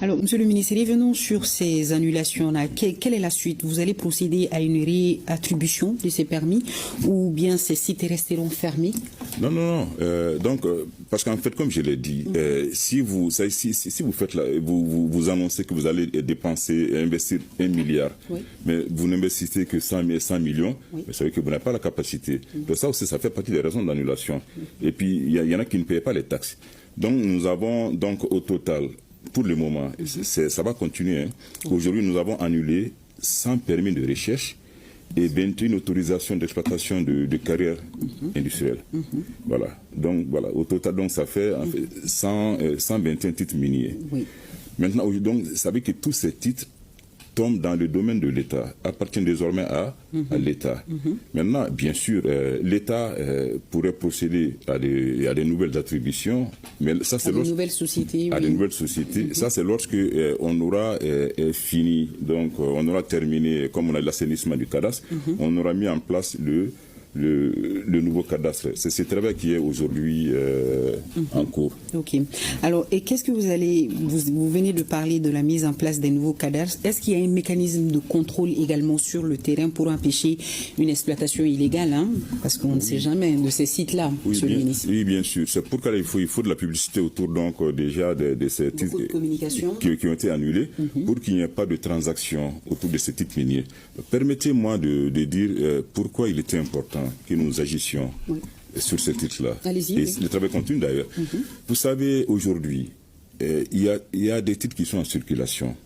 Alors, Monsieur le ministre, revenons sur ces annulations-là. Quelle est la suite? Vous allez procéder à une réattribution de ces permis ou bien ces sites resteront fermés? Non, non, non. Parce qu'en fait, comme je l'ai dit, si vous faites vous annoncez que vous allez investir 1 milliard, oui, mais vous n'investissez que 100 millions, oui, vous savez que vous n'avez pas la capacité. Donc ça aussi, ça fait partie des raisons d'annulation. Et puis, il y en a qui ne payent pas les taxes. Donc, nous avons donc au total, pour le moment, ça va continuer. Hein. Aujourd'hui, nous avons annulé 100 permis de recherche et 21 autorisations d'exploitation de carrières industrielles. Voilà. Donc, voilà. Au total, donc, ça fait, en fait 121 titres miniers. Oui. Maintenant, donc, vous savez que tous ces titres tombent dans le domaine de l'État, appartiennent désormais à l'État. Maintenant, bien sûr, l'État pourrait procéder à des nouvelles attributions, mais ça c'est des nouvelles sociétés. À des nouvelles sociétés. Ça c'est lorsque on aura fini, donc on aura terminé, comme on a l'assainissement du cadastre, on aura mis en place le nouveau cadastre. C'est ce travail qui est aujourd'hui en cours. Ok. Alors, et qu'est-ce que vous venez de parler de la mise en place des nouveaux cadastres. Est-ce qu'il y a un mécanisme de contrôle également sur le terrain pour empêcher une exploitation illégale, hein? Parce qu'on ne sait jamais de ces sites-là, monsieur le ministre. Oui, bien sûr. C'est pourquoi il faut de la publicité autour donc déjà de ces titres qui ont été annulés pour qu'il n'y ait pas de transactions autour de ces titres miniers. Permettez-moi de dire pourquoi il était important que nous agissions sur ce titre-là. Et le travail continue d'ailleurs. Vous savez, aujourd'hui, il y a des titres qui sont en circulation,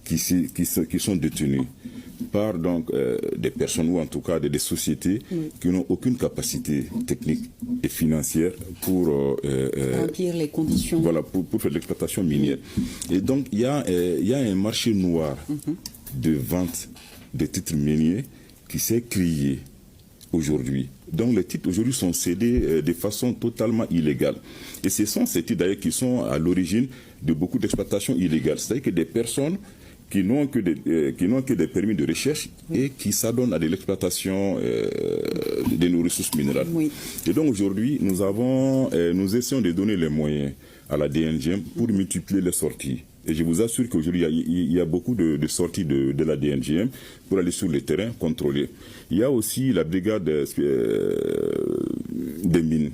qui sont détenus par donc, des personnes ou en tout cas des sociétés qui n'ont aucune capacité technique et financière pour remplir les conditions. Voilà, pour faire de l'exploitation minière. Et donc, il y a un marché noir de vente des titres miniers qui s'est créé aujourd'hui. Donc les titres aujourd'hui sont cédés de façon totalement illégale. Et ce sont ces titres d'ailleurs qui sont à l'origine de beaucoup d'exploitations illégales. C'est-à-dire que des personnes qui n'ont que des permis de recherche et qui s'adonnent à de l'exploitation de nos ressources minérales. Et donc aujourd'hui, nous essayons de donner les moyens à la DNGM pour multiplier les sorties. Et je vous assure qu'aujourd'hui, il y a beaucoup de sorties de la DNGM pour aller sur le terrain, contrôler. Il y a aussi la brigade des mines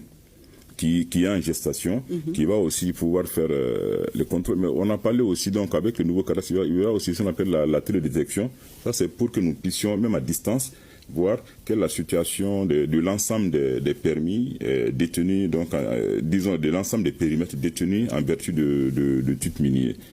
qui est en gestation, qui va aussi pouvoir faire le contrôle. Mais on a parlé aussi, donc, avec le nouveau cadastre, il y aura aussi ce qu'on appelle la télédétection. Ça, c'est pour que nous puissions, même à distance, voir quelle est la situation de l'ensemble des permis détenus, donc, disons, de l'ensemble des périmètres détenus en vertu de titres miniers.